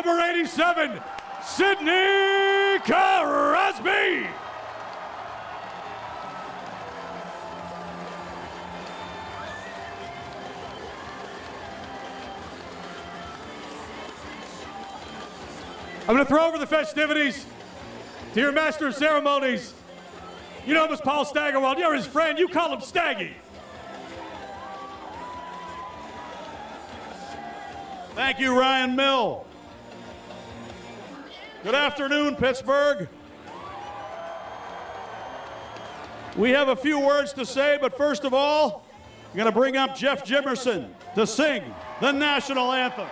number 87, Sidney Crosby. I'm going to throw over the festivities to your master of ceremonies. You know him as Paul Staggerwald. You're his friend. You call him Staggy. Thank you, Ryan Mill. Good afternoon, Pittsburgh. We have a few words to say, but first of all, I'm going to bring up Jeff Jimerson to sing the national anthem.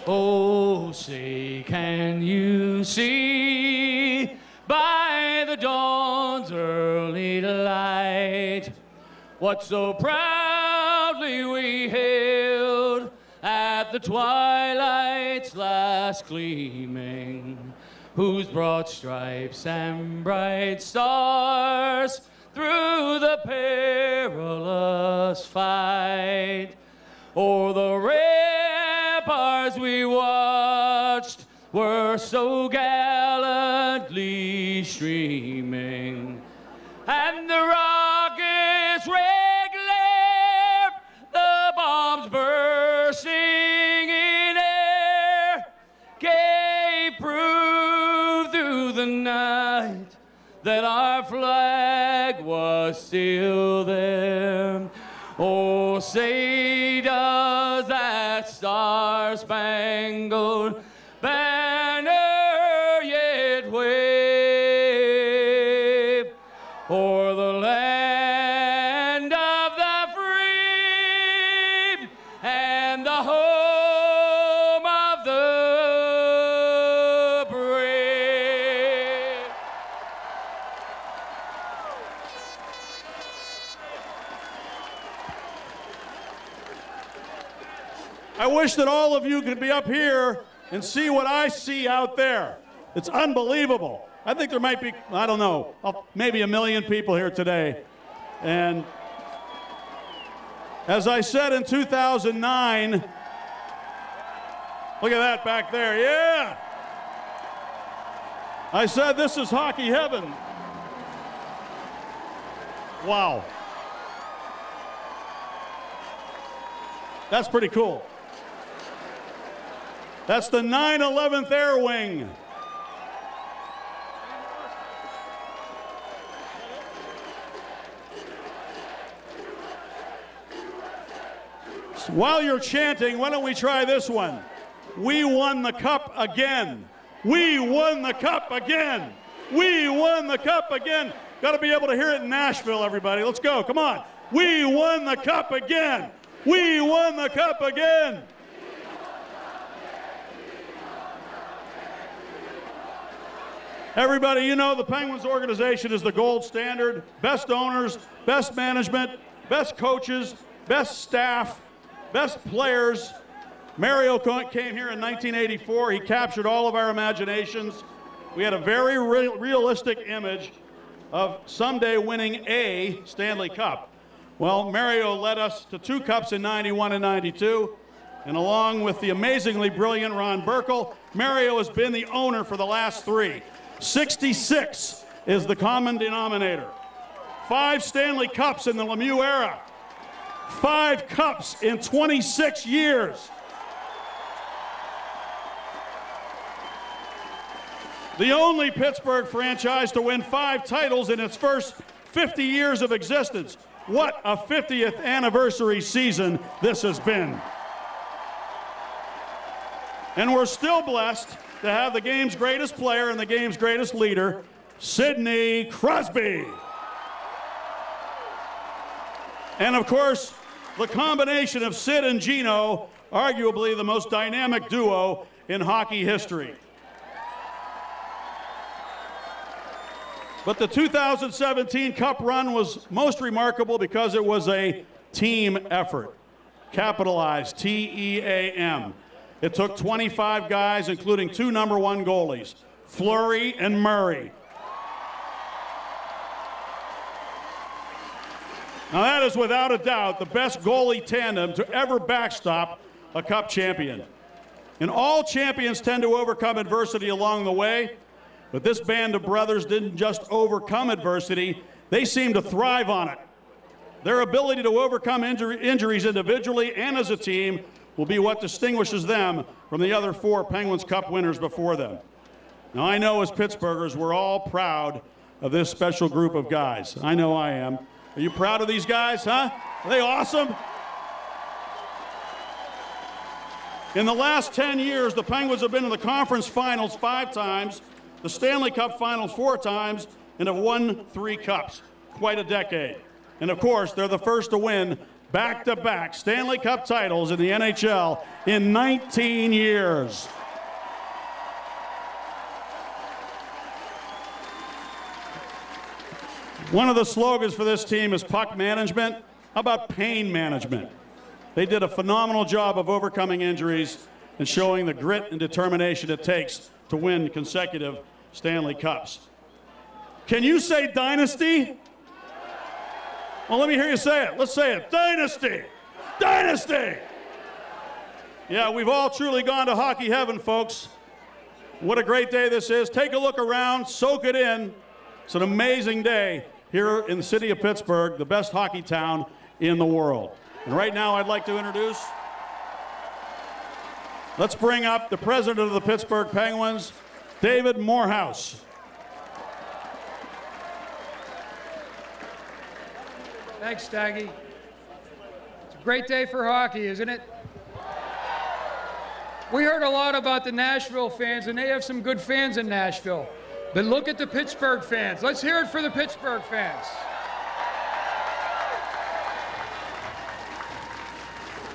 Oh, say, can you see by the dawn's early light what so proudly we hailed at the twilight's last gleaming, whose broad stripes and bright stars through the perilous fight o'er the ramparts we watched were so gallantly streaming, and the rockets' red glare, the bombs bursting in air, gave proof through the night that our flag was still there. Oh, say does that star-spangled banner yet wave o'er the land of the free and the home of the brave? I wish that all of you could be up here and see what I see out there. It's unbelievable. I think there might be, I don't know, maybe 1 million people here today. And as I said in 2009, look at that back there, yeah. I said this is hockey heaven. Wow. That's pretty cool. That's the 911th Air Wing. So while you're chanting, why don't we try this one? We won the cup again. We won the cup again. We won the cup again. Got to be able to hear it in Nashville, everybody. Let's go. Come on. We won the cup again. We won the cup again. Everybody, you know the Penguins organization is the gold standard. Best owners, best management, best coaches, best staff, best players. Mario came here in 1984. He captured all of our imaginations. We had a very realistic image of someday winning a Stanley Cup. Well, Mario led us to 2 cups in 91 and 92. And along with the amazingly brilliant Ron Burkle, Mario has been the owner for the last 3. 66 is the common denominator. 5 Stanley Cups in the Lemieux era. 5 cups in 26 years. The only Pittsburgh franchise to win 5 titles in its first 50 years of existence. What a 50th anniversary season this has been. And we're still blessed to have the game's greatest player and the game's greatest leader, Sidney Crosby. And of course, the combination of Sid and Gino, arguably the most dynamic duo in hockey history. But the 2017 Cup run was most remarkable because it was a team effort. Capitalized, T-E-A-M. It took 25 guys, including 2 #1 goalies, Fleury and Murray. Now that is without a doubt the best goalie tandem to ever backstop a cup champion. And all champions tend to overcome adversity along the way, but this band of brothers didn't just overcome adversity, they seemed to thrive on it. Their ability to overcome injuries individually and as a team will be what distinguishes them from the other 4 Penguins Cup winners before them. Now I know as Pittsburghers, we're all proud of this special group of guys. I know I am. Are you proud of these guys, huh? Are they awesome? In the last 10 years, the Penguins have been in the conference finals 5 times, the Stanley Cup finals 4 times, and have won 3 cups. Quite a decade. And of course, they're the first to win back-to-back Stanley Cup titles in the NHL in 19 years. One of the slogans for this team is puck management. How about pain management? They did a phenomenal job of overcoming injuries and showing the grit and determination it takes to win consecutive Stanley Cups. Can you say dynasty? Well, let me hear you say it. Let's say it. Dynasty! Dynasty! Yeah, we've all truly gone to hockey heaven, folks. What a great day this is. Take a look around, soak it in. It's an amazing day here in the city of Pittsburgh, the best hockey town in the world. And right now I'd like to introduce, let's bring up the president of the Pittsburgh Penguins, David Morehouse. Thanks, Staggy. It's a great day for hockey, isn't it? We heard a lot about the Nashville fans, and they have some good fans in Nashville. But look at the Pittsburgh fans. Let's hear it for the Pittsburgh fans.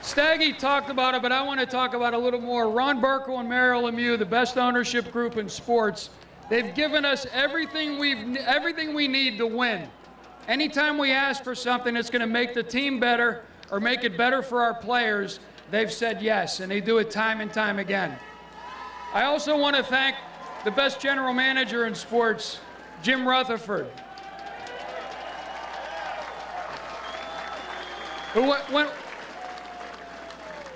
Staggy talked about it, but I want to talk about it a little more. Ron Burkle and Mario Lemieux, the best ownership group in sports, they've given us everything we need to win. Anytime we ask for something that's going to make the team better or make it better for our players, they've said yes, and they do it time and time again. I also want to thank the best general manager in sports, Jim Rutherford, who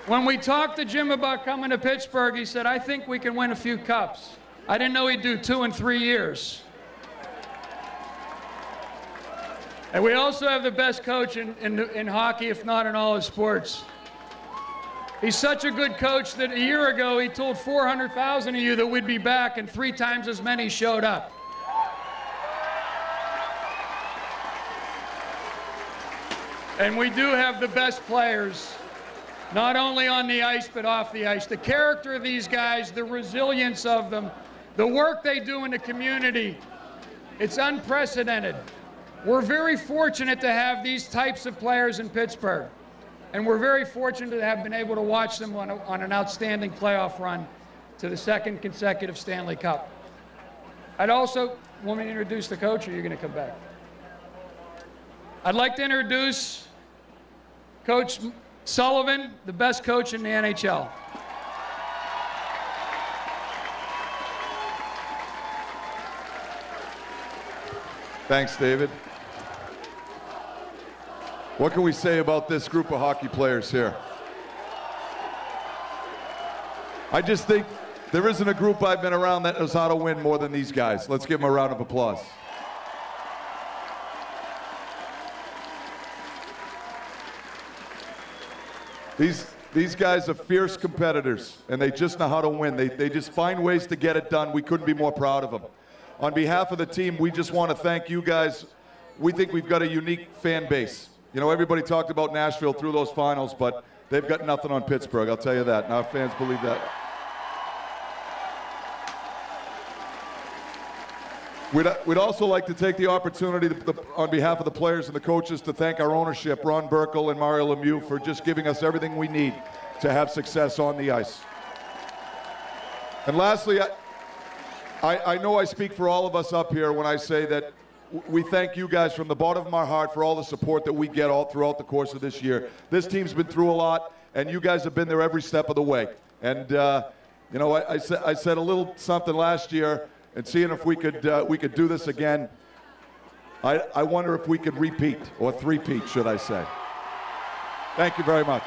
when we talked to Jim about coming to Pittsburgh, he said, I think we can win a few cups. I didn't know he'd do 2 and 3 years. And we also have the best coach in hockey, if not in all of sports. He's such a good coach that a year ago he told 400,000 of you that we'd be back, and 3 times as many showed up. And we do have the best players, not only on the ice but off the ice. The character of these guys, the resilience of them, the work they do in the community, it's unprecedented. We're very fortunate to have these types of players in Pittsburgh. And we're very fortunate to have been able to watch them on an outstanding playoff run to the 2nd consecutive Stanley Cup. I'd also want me to introduce the coach, or you're going to come back? I'd like to introduce Coach Sullivan, the best coach in the NHL. Thanks, David. What can we say about this group of hockey players here? I just think there isn't a group I've been around that knows how to win more than these guys. Let's give them a round of applause. These guys are fierce competitors, and they just know how to win. They just find ways to get it done. We couldn't be more proud of them. On behalf of the team, we just want to thank you guys. We think we've got a unique fan base. You know, everybody talked about Nashville through those finals, but they've got nothing on Pittsburgh, I'll tell you that. And our fans believe that. We'd also like to take the opportunity on behalf of the players and the coaches to thank our ownership, Ron Burkle and Mario Lemieux, for just giving us everything we need to have success on the ice. And lastly, I know I speak for all of us up here when I say that we thank you guys from the bottom of our heart for all the support that we get all throughout the course of this year. This team's been through a lot, and you guys have been there every step of the way. And you know, I said a little something last year, and seeing if we could do this again. I wonder if we could repeat, or three-peat, should I say. Thank you very much.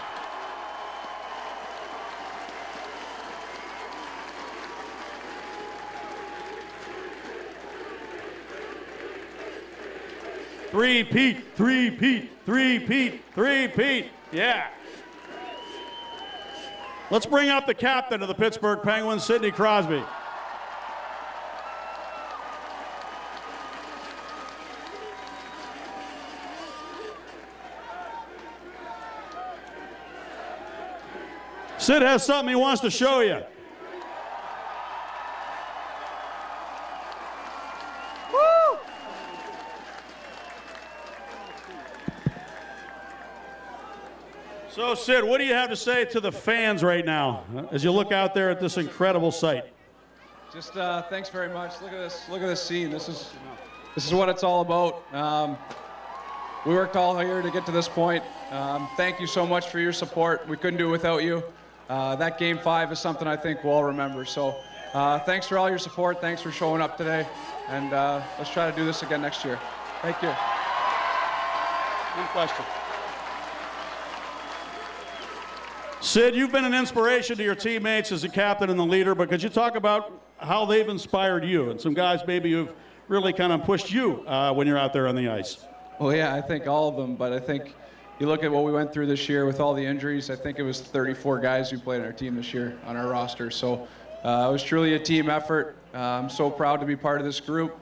Three-peat, three-peat, three-peat, three-peat. Yeah. Let's bring up the captain of the Pittsburgh Penguins, Sidney Crosby. Sid has something he wants to show you. Woo! So, Sid, what do you have to say to the fans right now as you look out there at this incredible sight? Just thanks very much. Look at this. Look at this scene. This is what it's all about. We worked all year to get to this point. Thank you so much for your support. We couldn't do it without you. That Game 5 is something I think we'll all remember. So thanks for all your support. Thanks for showing up today. And let's try to do this again next year. Thank you. One question. Sid, you've been an inspiration to your teammates as a captain and the leader, but could you talk about how they've inspired you and some guys maybe who've really kind of pushed you when you're out there on the ice? Well, yeah, I think all of them, but I think you look at what we went through this year with all the injuries. I think it was 34 guys who played on our team this year on our roster. So it was truly a team effort. I'm so proud to be part of this group,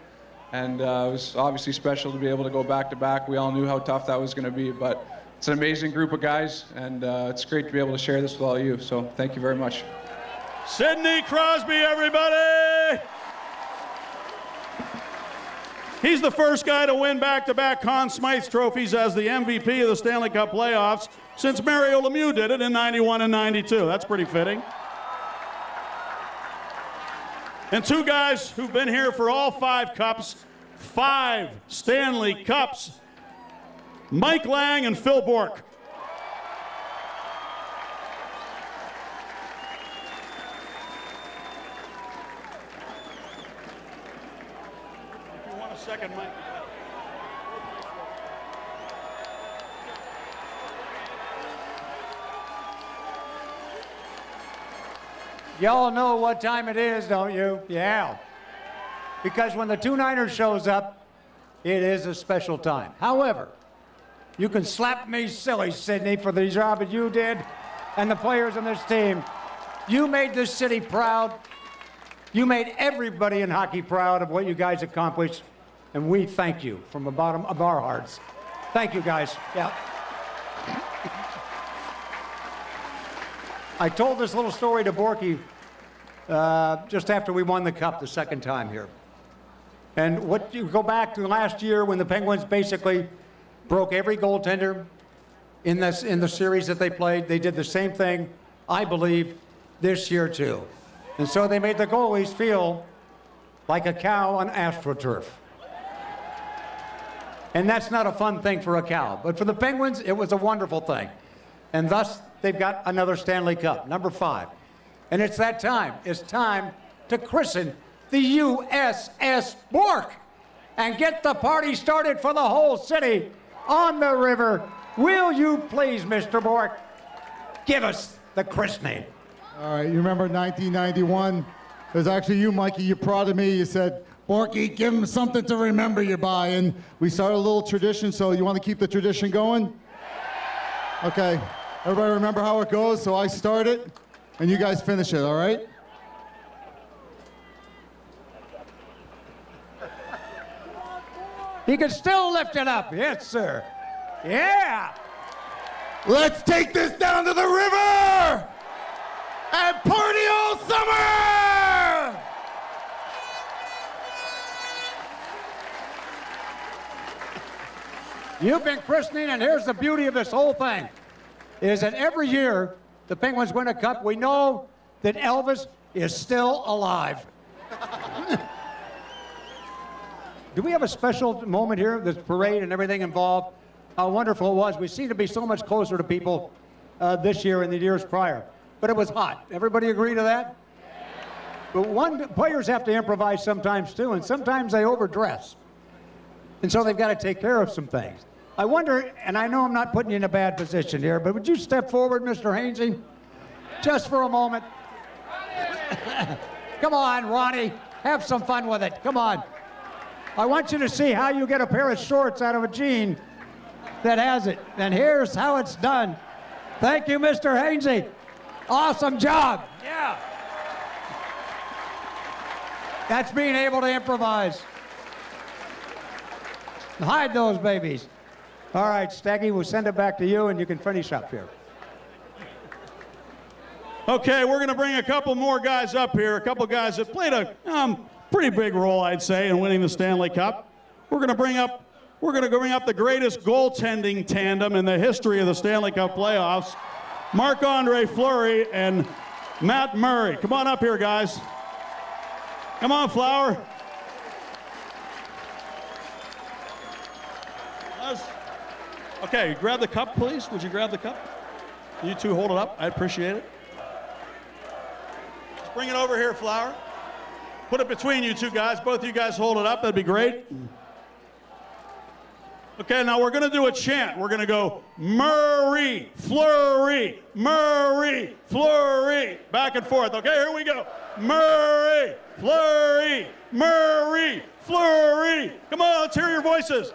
and it was obviously special to be able to go back-to-back. We all knew how tough that was going to be, but it's an amazing group of guys, and it's great to be able to share this with all of you. So thank you very much. Sidney Crosby, everybody! He's the first guy to win back-to-back Conn Smythe trophies as the MVP of the Stanley Cup playoffs since Mario Lemieux did it in 91 and 92. That's pretty fitting. And two guys who've been here for all 5 cups, 5 Stanley Cups, Mike Lang and Phil Bourque. If you want a second, Mike. Y'all know what time it is, don't you? Yeah. Because when the 2-Niners shows up, it is a special time. However, you can slap me silly, Sidney, for the job that you did and the players on this team. You made this city proud. You made everybody in hockey proud of what you guys accomplished, and we thank you from the bottom of our hearts. Thank you, guys. Yeah. I told this little story to Borky just after we won the Cup the second time here. And what you go back to last year when the Penguins basically broke every goaltender in the series that they played. They did the same thing, I believe, this year too. And so they made the goalies feel like a cow on AstroTurf. And that's not a fun thing for a cow. But for the Penguins, it was a wonderful thing. And thus, they've got another Stanley Cup, number 5. And it's that time. It's time to christen the USS Bourque and get the party started for the whole city on the river. Will you please, Mr. Bourque, give us the christening? All right, you remember 1991? It was actually you, Mikey. You prodded me. You said, Borky, give him something to remember you by. And we started a little tradition, so you want to keep the tradition going? Okay. Everybody remember how it goes? So I start it, and you guys finish it, all right? He can still lift it up. Yes, sir. Yeah. Let's take this down to the river and party all summer! You've been christening, and here's the beauty of this whole thing, is that every year the Penguins win a cup, we know that Elvis is still alive. Do we have a special moment here, this parade and everything involved? How wonderful it was. We seem to be so much closer to people this year and the years prior. But it was hot. Everybody agree to that? But players have to improvise sometimes too, and sometimes they overdress. And so they've got to take care of some things. I wonder, and I know I'm not putting you in a bad position here, but would you step forward, Mr. Hainsey, just for a moment? Come on, Ronnie, have some fun with it. Come on. I want you to see how you get a pair of shorts out of a jean that has it. And here's how it's done. Thank you, Mr. Hainsey. Awesome job. Yeah. That's being able to improvise. Hide those babies. All right, Staggy, we'll send it back to you and you can finish up here. Okay, we're going to bring a couple more guys up here, a couple guys that played a pretty big role, I'd say, in winning the Stanley Cup. We're going to bring up the greatest goaltending tandem in the history of the Stanley Cup playoffs, Marc-Andre Fleury and Matt Murray. Come on up here, guys. Come on, Flower. Okay, grab the cup, please. Would you grab the cup? You two hold it up. I appreciate it. Just bring it over here, Flower. Put it between you two guys. Both of you guys hold it up. That'd be great. Okay, now we're going to do a chant. We're going to go Murray, Fleury, Murray, Fleury. Back and forth. Okay, here we go. Murray, Fleury, Murray, Fleury. Come on, let's hear your voices.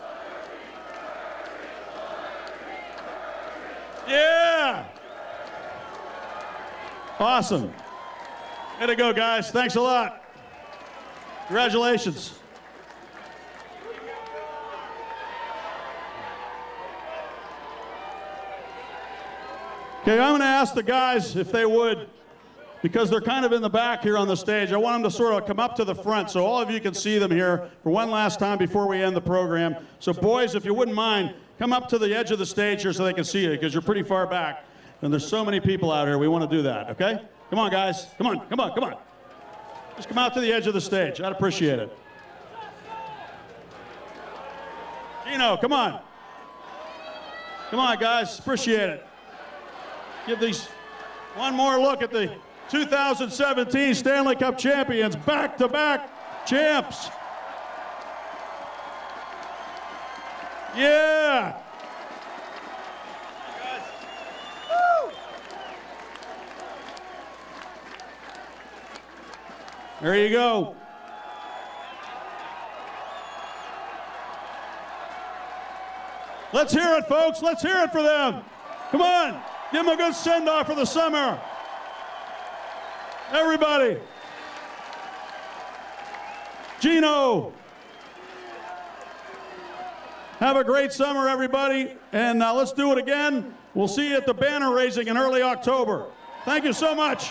Yeah. Awesome. Way to go, guys. Thanks a lot. Congratulations. Okay, I'm going to ask the guys if they would, because they're kind of in the back here on the stage. I want them to sort of come up to the front so all of you can see them here for one last time before we end the program. So boys, if you wouldn't mind, come up to the edge of the stage here so they can see you, because you're pretty far back. And there's so many people out here. We want to do that, okay? Come on, guys. Come on, come on, come on. Just come out to the edge of the stage. I'd appreciate it. Gino, come on. Come on, guys. Appreciate it. Give these one more look at the 2017 Stanley Cup champions, back-to-back champs. Yeah. Woo. There you go. Let's hear it, folks. Let's hear it for them. Come on. Give them a good send-off for the summer. Everybody. Gino. Have a great summer, everybody. And let's do it again. We'll see you at the banner raising in early October. Thank you so much.